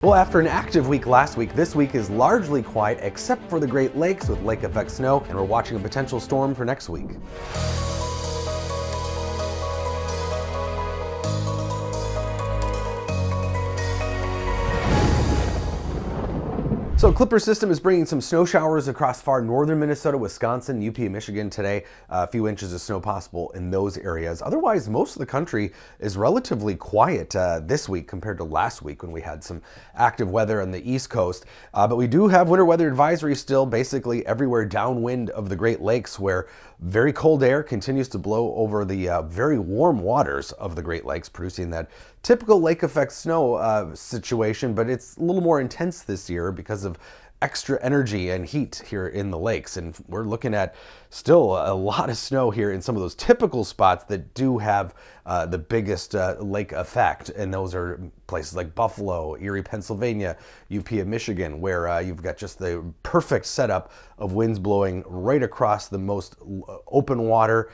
Well, after an active week last week, this week is largely quiet except for the Great Lakes with lake effect snow, and we're watching a potential storm for next week. So Clipper system is bringing some snow showers across far northern Minnesota, Wisconsin, UP, and Michigan today. A few inches of snow possible in those areas. Otherwise, most of the country is relatively quiet this week compared to last week when we had some active weather on the East Coast. But we do have winter weather advisory still basically everywhere downwind of the Great Lakes, where very cold air continues to blow over the very warm waters of the Great Lakes, producing that typical lake effect snow situation, but it's a little more intense this year because of extra energy and heat here in the lakes. And we're looking at still a lot of snow here in some of those typical spots that do have the biggest lake effect. And those are places like Buffalo, Erie, Pennsylvania, UP of Michigan, where you've got just the perfect setup of winds blowing right across the most open water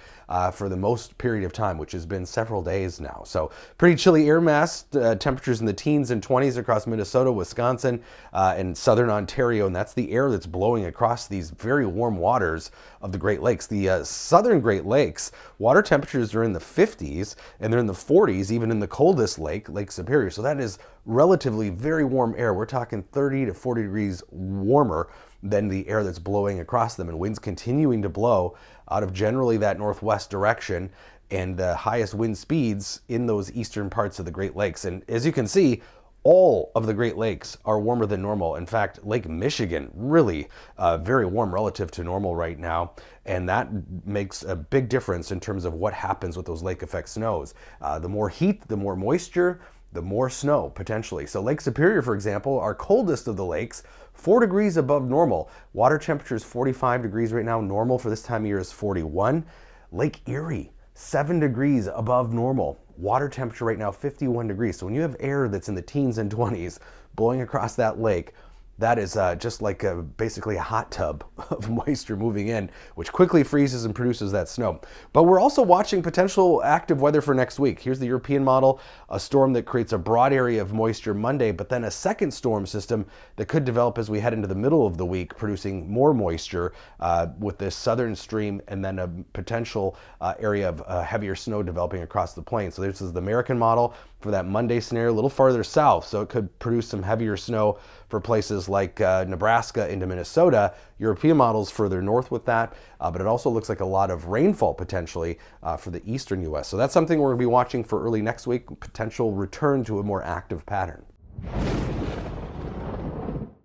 for the most period of time, which has been several days now. So pretty chilly air mass, temperatures in the teens and 20s across Minnesota, Wisconsin, and southern Ontario. And that's the air that's blowing across these very warm waters of the Great Lakes. The southern Great Lakes, water temperatures are in the 50s, and they're in the 40s, even in the coldest lake, Lake Superior. So that is relatively very warm air. We're talking 30 to 40 degrees warmer than the air that's blowing across them, and winds continuing to blow out of generally that northwest direction, and the highest wind speeds in those eastern parts of the Great Lakes. And as you can see, all of the Great Lakes are warmer than normal. In fact, Lake Michigan really very warm relative to normal right now, and that makes a big difference in terms of what happens with those lake effect snows. The more heat, the more moisture, the more snow potentially. So Lake Superior, for example, our coldest of the lakes, 4 degrees above normal. Water temperature is 45 degrees right now. Normal for this time of year is 41. Lake Erie, 7 degrees above normal. Water temperature right now, 51 degrees. So when you have air that's in the teens and 20s blowing across that lake, that is just like basically a hot tub of moisture moving in, which quickly freezes and produces that snow. But we're also watching potential active weather for next week. Here's the European model, a storm that creates a broad area of moisture Monday, but then a second storm system that could develop as we head into the middle of the week, producing more moisture with this southern stream, and then a potential area of heavier snow developing across the plain. So this is the American model for that Monday scenario, a little farther south, so it could produce some heavier snow for places like Nebraska into Minnesota. European models further north with that, but it also looks like a lot of rainfall potentially for the eastern U.S. So that's something we're going to be watching for early next week, potential return to a more active pattern.